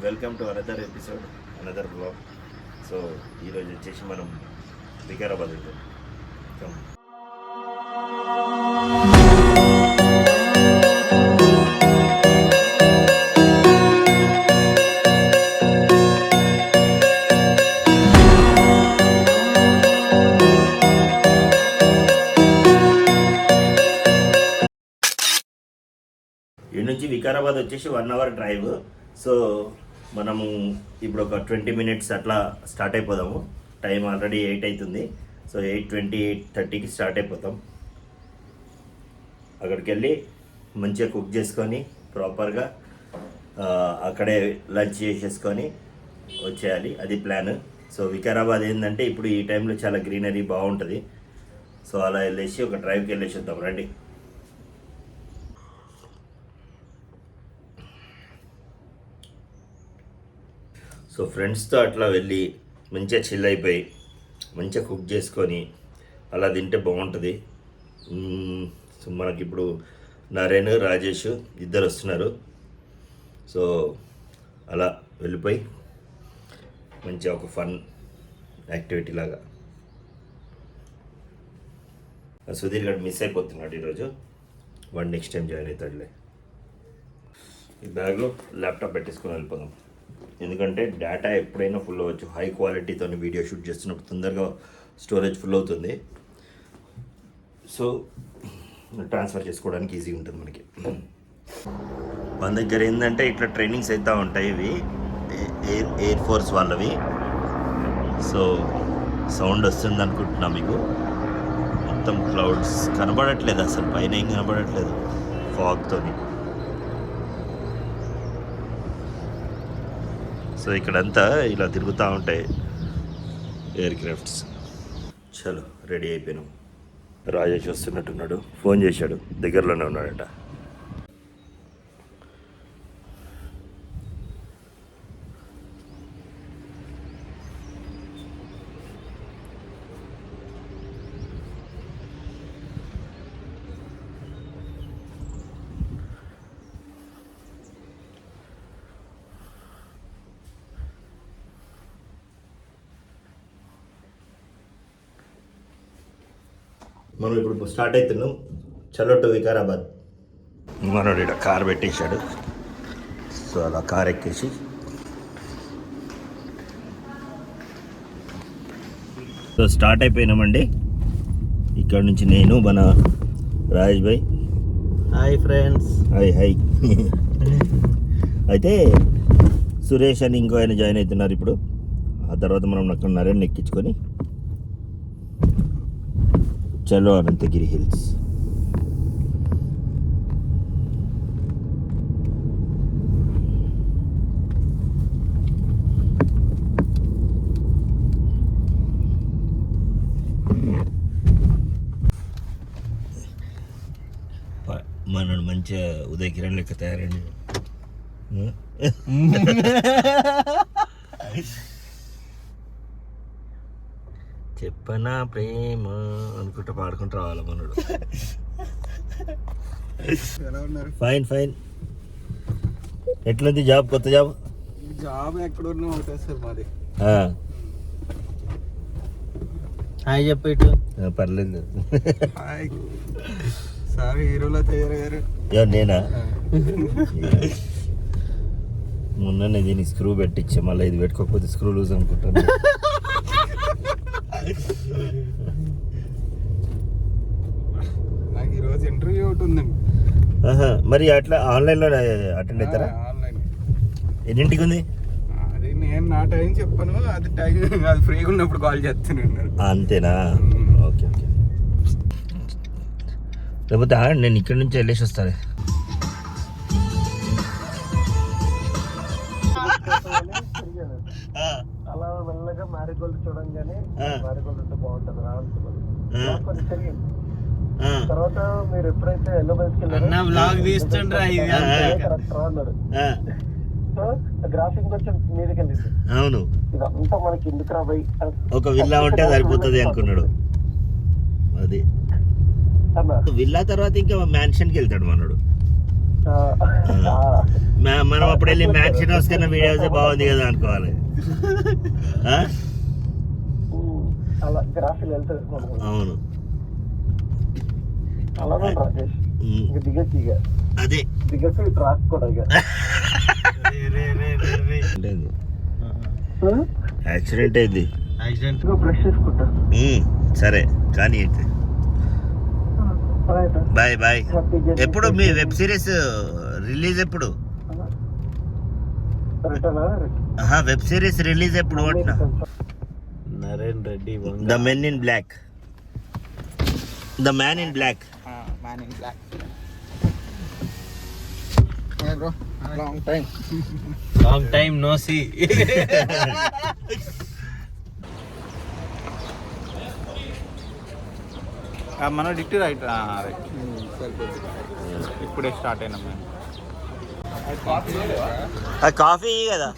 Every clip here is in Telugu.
Welcome to another episode, another blog. So ఈరోజు వచ్చేసి మనం వికారాబాద్ వెళ్తాం. ఈ నుంచి వికారాబాద్ వచ్చేసి 1 అవర్ డ్రైవ్. సో మనము ఇప్పుడు ఒక 20 మినిట్స్ అట్లా స్టార్ట్ అయిపోదాము. టైం ఆల్రెడీ 8 అవుతుంది. సో 8:20, 8:30కి స్టార్ట్ అయిపోతాం. అక్కడికి వెళ్ళి మంచిగా కుక్ చేసుకొని ప్రాపర్గా అక్కడే లంచ్ చేసేసుకొని వచ్చేయాలి. అది ప్లాన్. సో వికారాబాద్ ఏంటంటే ఇప్పుడు ఈ టైంలో చాలా గ్రీనరీ బాగుంటుంది. సో అలా వెళ్ళేసి ఒక డ్రైవ్కి వెళ్ళేసి వద్దాం రండి. సో ఫ్రెండ్స్తో అట్లా వెళ్ళి మంచిగా చిల్ అయిపోయి మంచిగా కుక్ చేసుకొని అలా తింటే బాగుంటుంది. సో మనకిప్పుడు నరేన్, రాజేష్ ఇద్దరు వస్తున్నారు. సో అలా వెళ్ళిపోయి మంచిగా ఒక ఫన్ యాక్టివిటీ లాగా. సుధీర్ గారు మిస్ అయిపోతున్నాడు ఈరోజు. వాడు నెక్స్ట్ టైం జాయిన్ అవుతాడులే. ఈ బ్యాగ్లో ల్యాప్టాప్ పెట్టేసుకొని వెళ్ళిపోదాం. ఎందుకంటే డేటా ఎప్పుడైనా ఫుల్ అవ్వచ్చు. హై క్వాలిటీతో వీడియో షూట్ చేస్తున్నప్పుడు తొందరగా స్టోరేజ్ ఫుల్ అవుతుంది. సో ట్రాన్స్ఫర్ చేసుకోవడానికి ఈజీ ఉంటుంది మనకి. మన దగ్గర ఏంటంటే ఇట్లా ట్రైనింగ్స్ అవుతూ ఉంటాయి. ఇవి ఎయిర్ ఫోర్స్ వాళ్ళవి. సో సౌండ్ వస్తుంది అనుకుంటున్నా. మీకు మొత్తం క్లౌడ్స్ కనబడట్లేదు, అసలు పైన ఏం కనబడట్లేదు ఫాగ్తోని. సో ఇక్కడంతా ఇలా తిరుగుతూ ఉంటాయి ఎయిర్ క్రాఫ్ట్స్. చలో రెడీ అయిపోయినాం. రాజేష్ వస్తున్నట్టున్నాడు, ఫోన్ చేశాడు, దగ్గరలోనే ఉన్నాడట. మనం ఇప్పుడు స్టార్ట్ అవుతున్నాం. చలో టు వికారాబాద్. మనోడు ఇక్కడ కార్ పెట్టేశాడు. సో అలా కార్ ఎక్కేసి సో స్టార్ట్ అయిపోయినామండి. ఇక్కడ నుంచి నేను, మన రాజేష్ భాయ్. Hi friends. Hi hi. అయితే సురేష్ అని ఇంకో ఆయన జాయిన్ అవుతున్నారు ఇప్పుడు. ఆ తర్వాత మనం అక్కడ నరేన్ ఎక్కించుకొని చలో అనంతగిరి హిల్స్. మనోడు మంచిగా ఉదయ కిరణ్ లెక్క తయారండి. చెప్పనా ప్రేమ అనుకుంటా పాడుకుంటూ రావాలి మనోడు. Fine fine. ఎట్లుంది జాబ్? కొత్త జాబ్? జాబ్ ఎక్కడున్నా ఒకటే సార్ మాది. హాయ్ చెప్పు ఇటు. పర్లేదు. హాయ్ సార్, హీరోలో తయారయ్యారు. ఎవరు నేనా? మొన్న దీనికి స్క్రూ పెట్టించా, మళ్ళీ ఇది పెట్టుకోకపోతే స్క్రూ లూజ్ అనుకుంటాను. నాకు ఈరోజు ఇంటర్వ్యూ ఒకటి ఉందండి. మరి అట్లా ఆన్లైన్లో అటెండ్ అవుతారా? ఆన్లైన్. ఎన్నింటికి ఉంది? అది నేను నా టైం చెప్పాను, అది టైం అది ఫ్రీగా ఉన్నప్పుడు కాల్ చేస్తున్నాను. అంతేనా? Okay okay. లేకపోతే నేను ఇక్కడ నుంచి వెళ్ళేసి వస్తాను. అలా మెల్లగా మ్యారీగోల్డ్ చూడంగానే మ్యారీగోల్డ్ ఉంటే బాగుంటుంది రావాల్సింది. తర్వాత మీరు ఎప్పుడైతే ఎల్లో బైక్కి వెళ్ళారు సో గ్రాఫిక్ కొంచెం మీదకి వెళ్ళింది. అవును, ఇదంతా మనకి ఎందుకు రాబోయి ఒక విల్లా ఉంటే సరిపోతుంది అనుకున్నాడు. అది విల్లా తర్వాత ఇంకా మ్యాన్షన్కి వెళ్తాడు మనోడు. మనం అప్పుడు వెళ్ళి మ్యాక్సిన్ హౌస్ కన్నా వీడియోస్ బాగుంది కదా అనుకోవాలి. ఆ? అలా గ్రాఫిల్ వెళ్తుంది. అవును అలానే రాజేష్ ఇక దిగచ్చు, ఇక అదే దిగచ్చు ట్రాక్ కూడా ఇక యాక్సిడెంట్ అయింది. ఇక బ్రష్ చేసుకుంటా. సరే కానీ అయితే బాయ్ బాయ్. ఎప్పుడు మీ వెబ్ సిరీస్ రిలీజ్ ఎప్పుడు? వెబ్ సిరీస్ రిలీజ్ ఎప్పుడు అంటున్నా? Naren Reddy the men in black, the man in black. Man in black. Hey bro, long time no see. మన డిక్టీ రైట్ రైట్ ఇప్పుడే స్టార్ట్ అయినా మేము. కాఫీ కదా,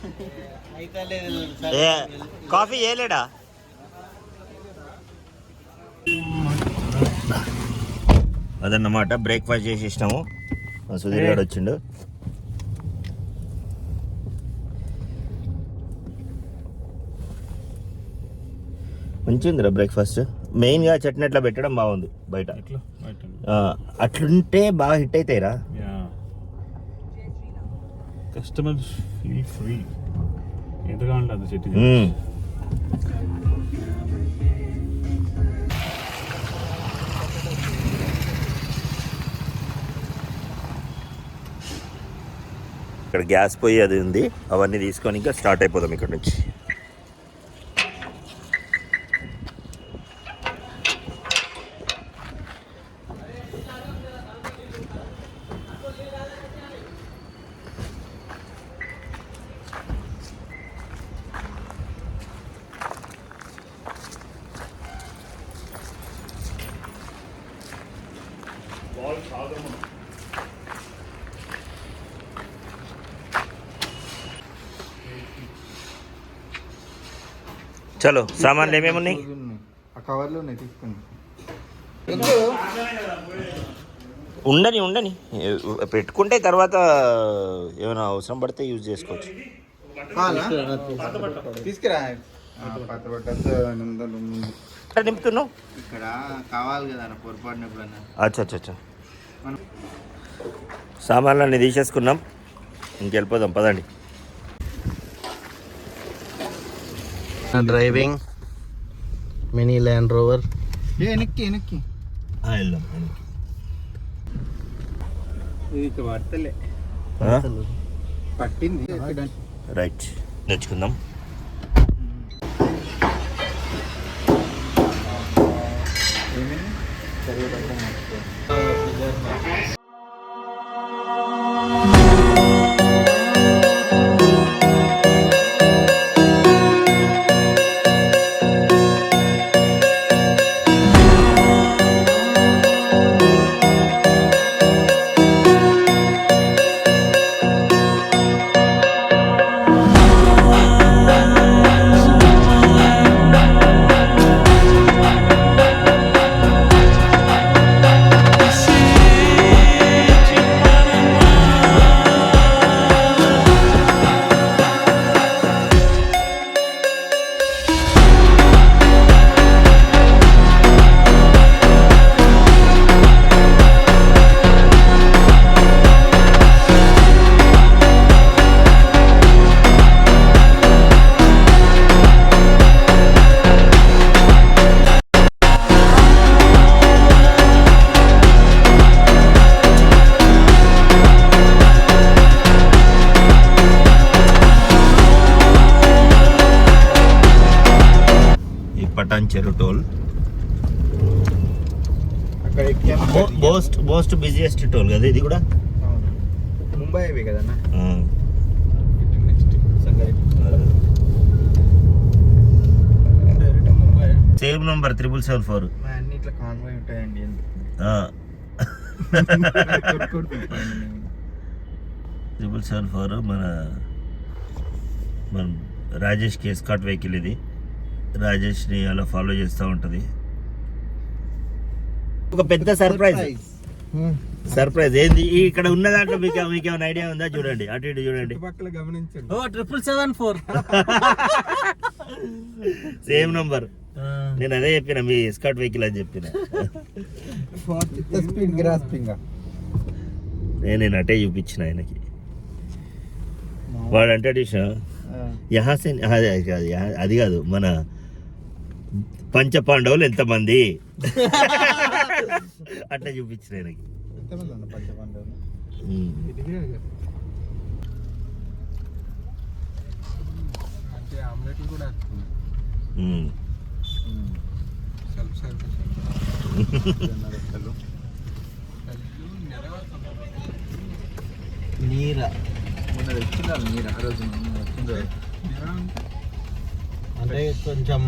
కాఫీ చేయలేడా? అదన్నమాట, బ్రేక్ఫాస్ట్ చేసి ఇష్టము. సుధీర్ గారు వచ్చిండు. మంచిగా బ్రేక్ఫాస్ట్. మెయిన్గా చట్నీ అట్లా పెట్టడం బాగుంది బయట. అట్లుంటే బాగా హిట్ అవుతాయిరా. కస్టమర్స్ ఫీల్ ఫ్రీ, ఎంతగా ఉంటుంది చెట్టు. ఇక్కడ గ్యాస్ పొయ్యి అది ఉంది, అవన్నీ తీసుకొని ఇంకా స్టార్ట్ అయిపోదాం ఇక్కడ నుంచి. చలో సామాన్లు ఏమేమి ఉన్నాయి? ఆ కవర్లు ఉన్నాయి, తీసుకుని ఉండని ఉండని పెట్టుకుంటే తర్వాత ఏమైనా అవసరం పడితే యూజ్ చేసుకోవచ్చు. తీసుకురా. నింపుతున్నావు ఇక్కడ కావాలి కదా పొరపాటున ఎప్పుడన్నా. అచ్చా అచ్చా అచ్చా. సామాన్లు అన్నీ తీసేసుకున్నాం, ఇంకెళ్ళిపోదాం పదండి. Driving mini land rover. వెనక్కి వెనక్కి వెళ్దాం. ఇది పడతలే, పట్టింది. రైట్, తెచ్చుకుందాం. పటాన్ చెరు టోల్, మోస్ట్ బిజియెస్ట్ టోల్ కదా ఇది కూడా. ముంబై హైవే కదన్నా. Same number 774. అన్ని ఇట్లా కాన్వాయ్ ఉంటాయండి. 774 మన రాజేష్కి ఎస్కాట్ వెహికల్ ఇది. రాజేష్ని అలా ఫాలో చేస్తూ ఉంటుంది. ఒక పెద్ద సర్ప్రైజ్. సర్ప్రైజ్ ఏంది ఇక్కడ ఉన్న దాంట్లో మీకు ఏమైనా ఐడియా ఉందా? చూడండి, అటు ఇటు చూడండి. పక్కన గమనించండి. 774. Same number. నేను అదే చెప్పిన, మీ ఎస్కాట్ వెహికల్ అని చెప్పిన. Speed grasping. నేను అటే చూపించిన ఆయనకి. వాడు అంటే యహాసే అది కాదు, మన పంచ పాండవులు ఎంతమంది అట్లా చూపించిన ఆయనకి. ఆమ్లెట్లు కూడా నీరా మొన్న తెచ్చున్నారు. నీరు ఆ రోజు అంటే కొంచెం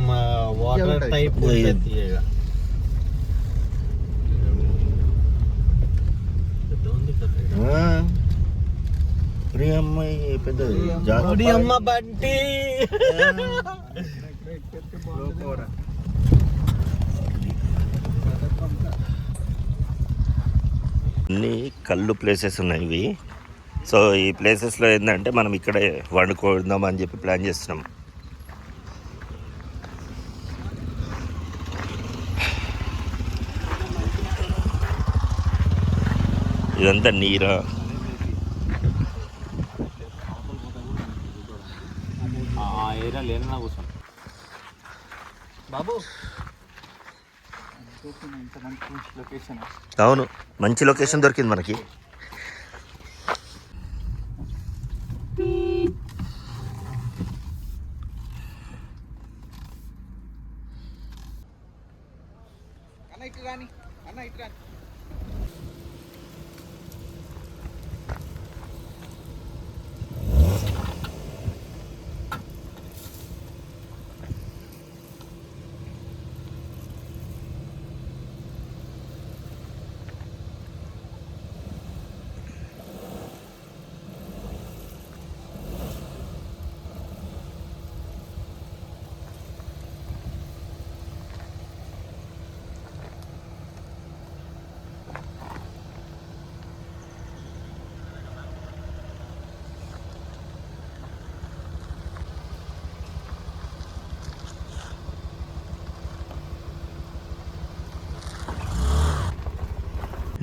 వాటర్ టైప్ అమ్మాయి పెద్దది అమ్మ బంటి. అన్ని కళ్ళు ప్లేసెస్ ఉన్నాయి ఇవి. సో ఈ ప్లేసెస్లో ఏంటంటే మనం ఇక్కడే వండుకుందాం అని చెప్పి ప్లాన్ చేస్తున్నాం. ఇదంతా నీరా. ఏరియా లేనా కూర్చోం బాబు. లొకేషన్ అవును, మంచి లొకేషన్ దొరికింది మనకి.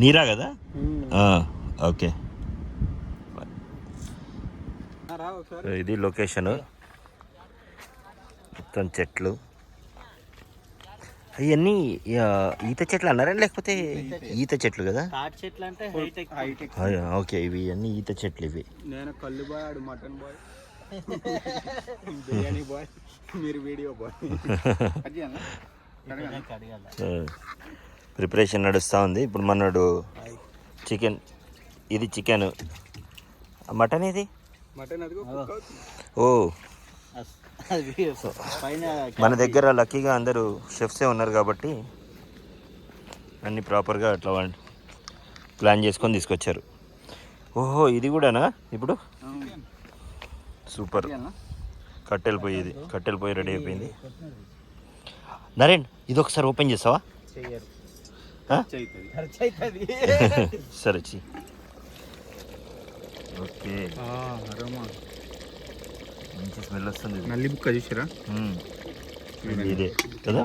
నీరా కదా? ఓకే, ఇది లొకేషన్. మొత్తం చెట్లు. అవన్నీ ఈత చెట్లు అన్నారా, లేకపోతే ఈత చెట్లు కదా? చెట్లు అంటే ఓకే, ఇవి అన్నీ ఈత చెట్లు ఇవి. నేను కళ్ళు బాయ్, ఆడు మటన్ బాయ్, బిర్యానీ బాయ్, మీరు వీడియో బాయ్. ప్రిపరేషన్ నడుస్తూ ఉంది. ఇప్పుడు మనడు చికెన్, ఇది చికెన్, మటన్ ఇది మటన్. ఓ, మన దగ్గర లక్కీగా అందరూ షెఫ్సే ఉన్నారు కాబట్టి అన్నీ ప్రాపర్గా అట్లా ప్లాన్ చేసుకొని తీసుకొచ్చారు. ఓహో, ఇది కూడానా ఇప్పుడు? సూపర్. కట్టెల పొయ్యి రెడీ అయిపోయింది. నరేన్, ఇది ఒకసారి ఓపెన్ చేస్తావా? సరే, ఓకే. మంచి స్మెల్ వస్తుంది. నల్లి బుక్క చూసారా? ఇదే కదా?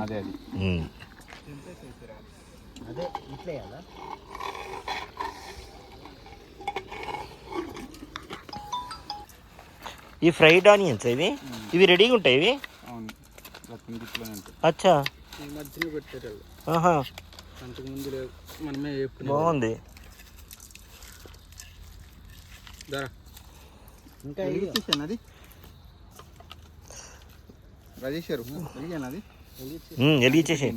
ఈ ఫ్రైడ్ ఆనియన్స్ ఇవి రెడీగా ఉంటాయి ఇవి? అచ్చా, బాగుంది. వెలిగించేసి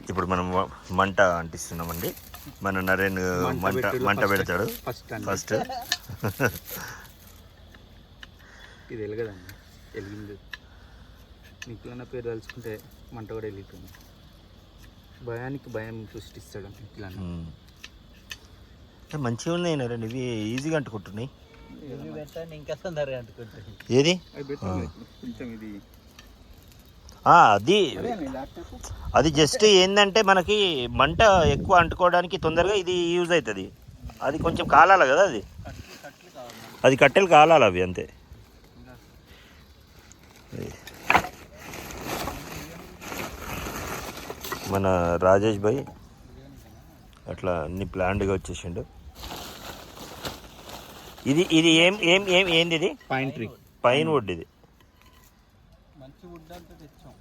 ఇప్పుడు మనం మంట అంటిస్తున్నామండి. మన నరేన్ మంట పెడతాడు ఫస్ట్. ఇది వెలగదండి, వెలిగింది. నిక్కులన్న పేరు తలుచుకుంటే మంట కూడా వెలుగుతుంది. భయానికి భయం సృష్టిస్తాడు ఇట్లా. మంచిగా ఉన్నాయి నరేన్, ఇవి ఈజీగా అంటుకుంటున్నాయి. ఇంకా తొందరగా అంటుకుంటాయి. ఏది అది జస్ట్ ఏంటంటే మనకి మంట ఎక్కువ అంటుకోవడానికి తొందరగా ఇది యూజ్ అవుతుంది. అది కొంచెం కాలాలి కదా అది, అది కట్టెలు కాలాలి అవి అంతే. మన రాజేష్ భాయ్ అట్లా అన్ని ప్లాన్డ్గా వచ్చేసిండు. ఇది ఇది ఏం ఏం ఏం ఏంది ఇది? పైన్ ట్రీ, పైన్ వుడ్ ఇది. మంచి వుడ్ అంతా తెచ్చాం.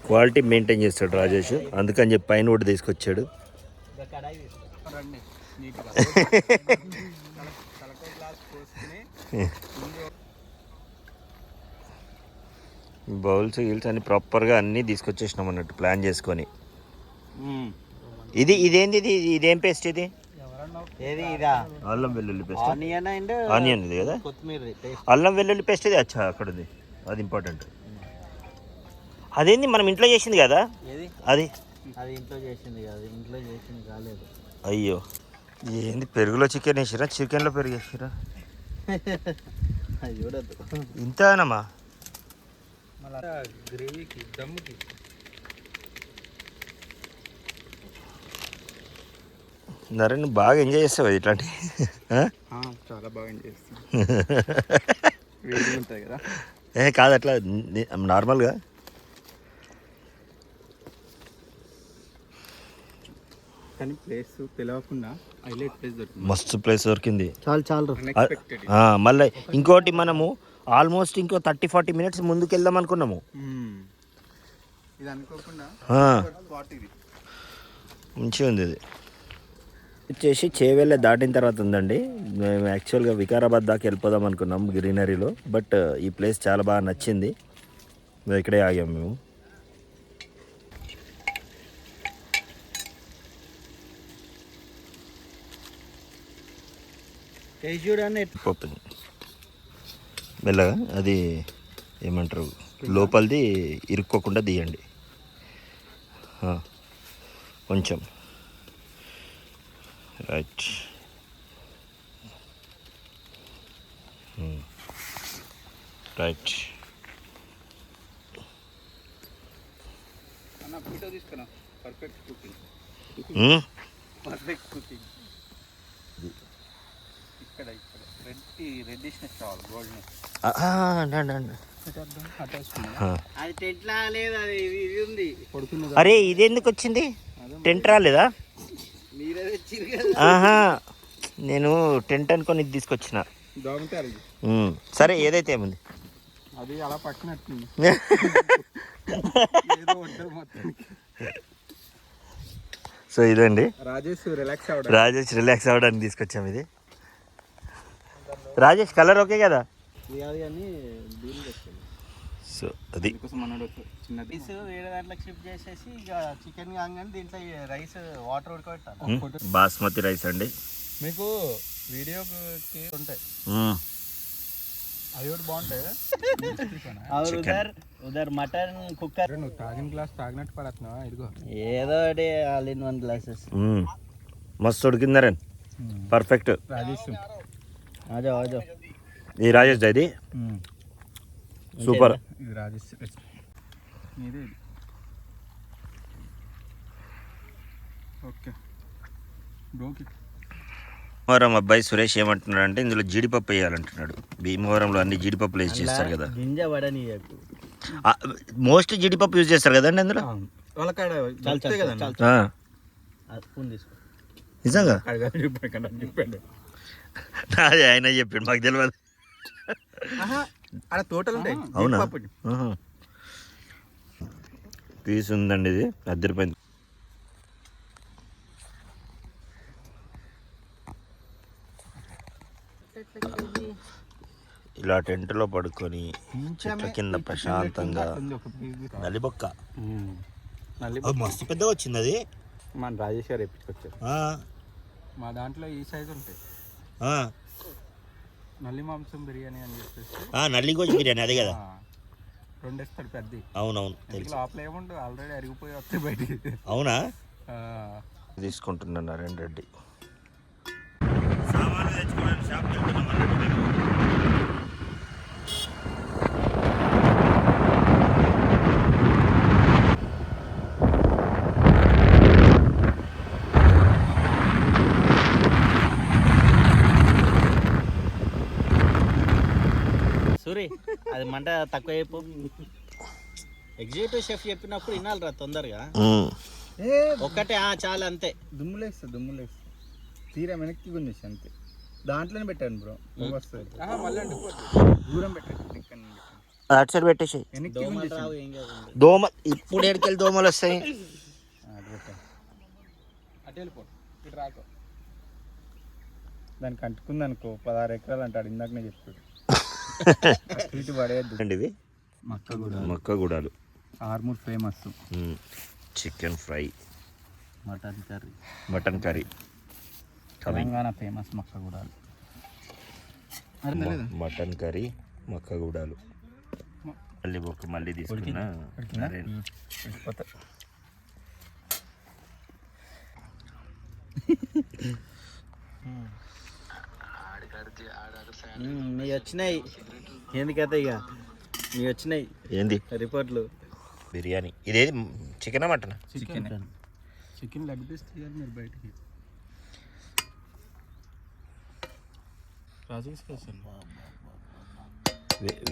క్వాలిటీ మెయింటైన్ చేస్తాడు రాజేష్, అందుకని చెప్పి పైన వుడ్ తీసుకొచ్చాడు. రండి నీట్గా గ్లాస్ పోసుకుని బౌల్స్ గిల్స్ అన్ని ప్రాపర్గా అన్నీ తీసుకొచ్చేసినాం అన్నట్టు ప్లాన్ చేసుకొని. ఇది ఇదేంది ఇది? ఇదేం పేస్ట్ ఇది? ఏది ఇదా? అల్లం వెల్లుల్లి పేస్ట్. ఆనియన్ అండ్ ఆనియన్ ఇది కదా, కొత్తిమీర పేస్ట్. అల్లం వెల్లుల్లి పేస్ట్ ఇది. అచ్చా అక్కడ ఉంది, అది ఇంపార్టెంట్. అదేంది మనం ఇంట్లో చేసింది కదా ఏది? అది అది ఇంట్లో చేసింది కాదు, ఇంట్లో చేసింది కాలేదు. అయ్యో, ఏంది పెరుగులో చికెన్ వేసిరా, చికెన్లో పెరుగు వేసిరా? అది చూడద్దు. ఇంతేనమ్మా? మళ్ళీ గ్రేవీకి దమ్ముకి నరేన్ బాగా ఎంజాయ్ చేస్తావు ఇట్లాంటి. చాలా బాగా ఎంజాయ్ చేస్తాను. వేడిగా ఉంటుంది కదా. కాదు అట్లా నార్మల్గా. కానీ ప్లేస్ తెలియకుండా హైలైట్ ప్లేస్ దొరికింది. మస్తు ప్లేస్ దొరికింది. చాలు అన్ఎక్స్పెక్టెడ్. మళ్ళీ ఇంకోటి మనము ఆల్మోస్ట్ ఇంకో 30-40 మినిట్స్ ముందుకు వెళ్దాం అనుకున్నాము. ఇది అనుకోకుండా స్పాట్ ఇది మంచిగా ఉంది. ఇది వచ్చేసి చేవెళ్ళే దాటిన తర్వాత ఉందండి. మేము యాక్చువల్గా వికారాబాద్ దాకా వెళ్ళిపోదాం అనుకున్నాం గ్రీనరీలో, బట్ ఈ ప్లేస్ చాలా బాగా నచ్చింది. ఇక్కడే ఆగాము మేము. ఓపెన్ మెల్లగా అది ఏమంటారు, లోపలిది ఇరుక్కోకుండా తీయండి కొంచెం. రైట్. రైట్. అన్న ఫోటో తీసుకున్నా. Perfect cooking. Perfect cooking. ఇక్కడ ఇక్కడ రెడ్డిష్నెస్ కావాలి, గోల్డ్నెస్. అది టెంట్ లా లేదు, అది ఇది ఉంది పడుతున్నది. అరే ఇది ఎందుకు వచ్చింది? టెంట్ రాలేదా? మీరే తెచ్చిరు ఆహా, నేను టెంట్ అనుకొని ఇది తీసుకొచ్చిన. సరే ఏదైతే ఏముంది, అది అలా పట్టినట్టుంది. సో ఇదండి రాజేష్ రిలాక్స్ అవ్వడానికి తీసుకొచ్చాము. ఇది రాజేష్ కలర్ ఓకే కదా? సో అది చిన్న పీస్ వేరే దాంట్లోకి షిఫ్ట్ చేసేసి ఇక చికెన్ కాగానే దీంట్లో రైస్ వాటర్ ఉడకబెట్టాలి. బాస్మతి రైస్ అండి. మీకు వీడియోకి ఉంటాయి అవి కూడా బాగుంటాయి. ఉదర్ మటన్ కుక్కర్. నువ్వు తాగిన గ్లాస్ తాగినట్టు పడుతున్నావా? ఇదిగో ఏదో ఆల్ ఇన్ వన్ గ్లాసెస్. మస్తు ఉడికిందరే, పర్ఫెక్ట్. రాజేష్ ఈ రాజేష్ ఇది సూపర్. ఇది రాజేష్ ఇది. ఓకే గోకి. భీమవరం అబ్బాయి సురేష్ ఏమంటున్నాడు అంటే ఇందులో జీడిపప్పు వేయాలంటున్నాడు. భీమవరంలో అన్ని జీడిపప్పులు వేసి చేస్తారు కదా, మోస్ట్ జీడిపప్పు యూజ్ చేస్తారు కదండి అందులో. నిజంగా అదే ఆయన చెప్పాడు, మాకు తెలియదు. తోటలు ఉంటాయి. అవునా? పీస్ ఉందండి, ఇది అద్దరిపోయింది. ఇలా టెంట్లో పడుకొని చెట్ల కింద ప్రశాంతంగా. నలిబొక్క మస్తు పెద్దగా వచ్చింది అది. మన రాజేష్ గారు ఎప్పించుకొచ్చారు. మా దాంట్లో ఈ సైజు ఉంటాయి. నల్లి మాంసం బిర్యానీ అని చెప్పేసి నల్లి గోజు బిర్యానీ అదే కదా, 2 వేస్తాడు పెద్ద. అవునవును తెలుసు. లోపల ఏముండదు, ఆల్రెడీ అరిగిపోయి వస్తే బయటికి. అవునా? తీసుకుంటున్నాను నరేన్ రెడ్డి. సూరి అది మంట తక్కువ చెప్పు. ఎగ్జిక్యూటివ్ షెఫ్ చెప్పినప్పుడు వినాలిరా తొందరగా. ఒక్కటే చాలా అంతే. దుమ్ములేస్తా తీరా వెనక్కి గుంజేసి అంతే. దాంట్లోనే పెట్టాను బ్రో వస్తుంది. దూరం పెట్టండి అటు సైడ్ పెట్టేసి వెనక్కి దోమలు రావు ఏం కాదు. దోమ ఇప్పుడు ఎక్కడికెళ్ళి దోమలు వస్తాయి. అటు వెళ్ళిపో ఇటు రాకు. దానికి అంటుకుంది అనుకో 16 ఎకరాలు అంటాడు ఇందాకనే చెప్పాడు. ఇటు పడేయద్దు. ఇవి మక్కగూడాలు Armoor famous chicken fry, mutton curry Telangana famous మక్కగూడాలు. మటన్ కర్రీ మక్కగూడాలు. మళ్ళీ తీసుకున్నా. మీ వచ్చినాయి ఎందుకైతే ఇక మీ వచ్చినాయి ఏంది రిపోర్ట్లు. బిర్యానీ. ఇదేది చికెనా మటనా? చికెన్ లెగ్ పీస్ తీయాలి మీరు బయటికి.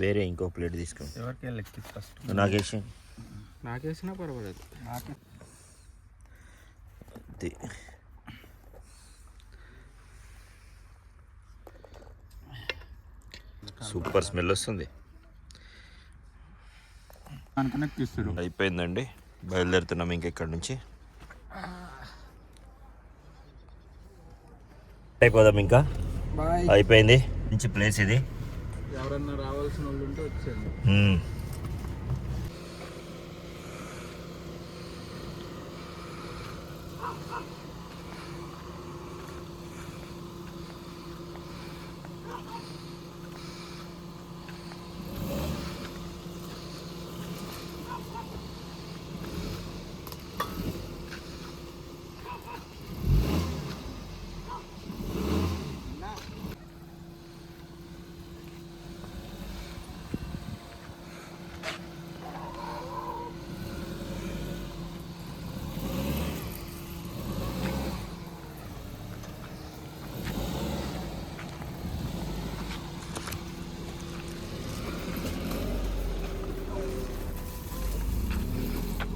వేరే ఇంకో ప్లేట్ తీసుకో. ఎవరికి లెగ్ పీస్ ఫస్ట్? నాకేసి నాకేసినా పర్వాలేదు. సూపర్ స్మెల్ వస్తుంది. అనుకున్నట్టు తీస్తాడు. అయిపోయిందండి, బయలుదేరుతున్నాం ఇంకెక్కడి నుంచి. అయిపోదాం ఇంకా. అయిపోయింది. మంచి ప్లేస్ ఇది. ఎవరన్నా రావాల్సిన వాళ్ళు ఉంటే వచ్చేయండి.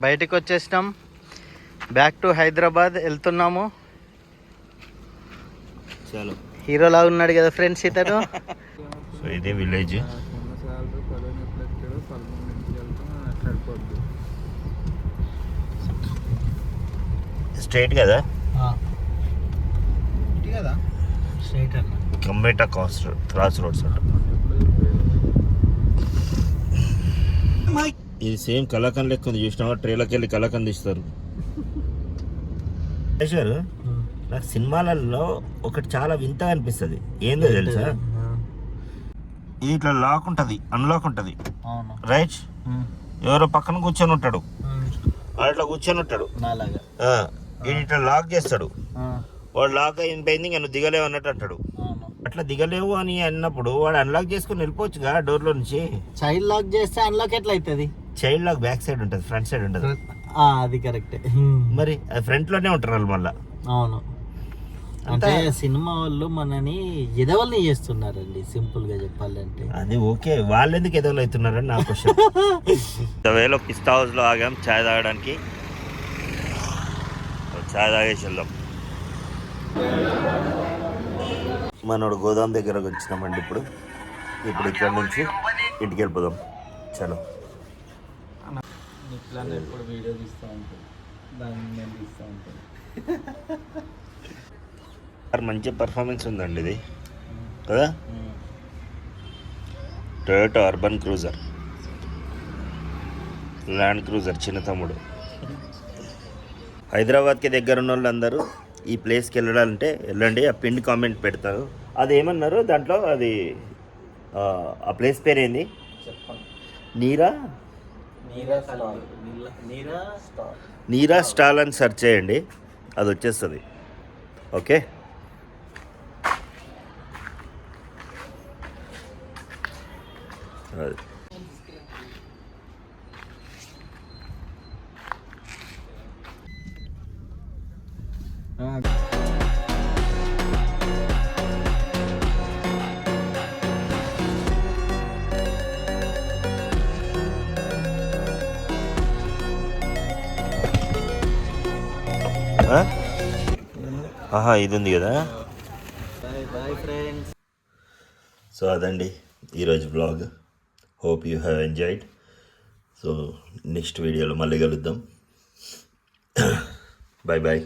బయటకు వచ్చేసినాం. బ్యాక్ టు హైదరాబాద్ వెళ్తున్నాము. చలో, హీరోలా ఉన్నాడు కదా ఫ్రెండ్స్ ఇతను. సో ఇది విలేజ్. స్ట్రైట్ కదా, ఇటు కదా స్ట్రైట్ అన్న. కంబేటా క్రాస్ రోడ్స్ అంట. ఇది సేమ్ కలాకండ్ లెక్క ఉంది. చూసినావా, ట్రైలకి వెళ్ళి కలాకండ్ తీస్తారు. నాకు సినిమాలలో ఒకటి చాలా వింతగా అనిపిస్తుంది. ఏందో తెలుసా, ఇది ఇట్లా లాక్ ఉంటుంది, అన్లాక్ ఉంటుంది, రైట్? ఎవరో పక్కన కూర్చొని ఉంటాడు, వాడు ఇట్లా కూర్చొని ఉంటాడు, వీడు ఇట్లా లాక్ చేస్తాడు. వాడు లాక్ అయిపోయింది, ఇంకా నువ్వు దిగలేవు అన్నట్టు అంటాడు. అట్లా దిగలేవు అని అన్నప్పుడు వాడు అన్లాక్ చేసుకుని వెళ్ళిపోవచ్చుగా డోర్లో నుంచి. చైల్డ్ లాక్ చేస్తే అన్లాక్ ఎట్లా అవుతుంది? చైల్డ్ లాక్ బ్యాక్ సైడ్ ఉంటుంది, ఫ్రంట్ సైడ్ ఉంటుంది. అది కరెక్ట్. మరి అది ఫ్రంట్ లోనే ఉంటారు వాళ్ళు మళ్ళా. అవును, అంటే సినిమా వాళ్ళు మనని ఎదవల్ని చేస్తున్నారండి, సింపుల్ గా చెప్పాలంటే. అది ఓకే, వాళ్ళు ఎందుకు ఎదవలు అవుతున్నారని నా క్వశ్చన్. వేలో పిస్తా హౌస్ లో ఆగాం చాయ్ తాగడానికి. చాయ్ తాగేసి వెళ్దాం. మనోడు గోదాం దగ్గరకు వచ్చినామండి. ఇప్పుడు ఇక్కడ నుంచి ఇంటికి వెళ్ళిపోదాం. చలో. ఎప్పుడు వీడియో తీస్తూ ఉంటాను, దాన్ని నేను తీస్తూ ఉంటాను. మంచి పర్ఫార్మెన్స్ ఉందండి ఇది కదా. Toyota urban cruiser, land cruiser చిన్న తమ్ముడు. హైదరాబాద్కి దగ్గర ఉన్న వాళ్ళందరూ ఈ ప్లేస్కి వెళ్ళాలంటే వెళ్ళండి. ఆ పిన్ కామెంట్ పెడతారు. అది ఏమన్నారు దాంట్లో, అది ఆ ప్లేస్ పేరు ఏంది? నీరా స్టాల్ అని సెర్చ్ చేయండి, అది వచ్చేస్తుంది. ఓకే, ఆహా ఇది ఉంది కదా. Bye bye friends. సో అదండి ఈరోజు blog. Hope you have enjoyed. So next వీడియోలో మళ్ళీ కలుద్దాం. Bye bye.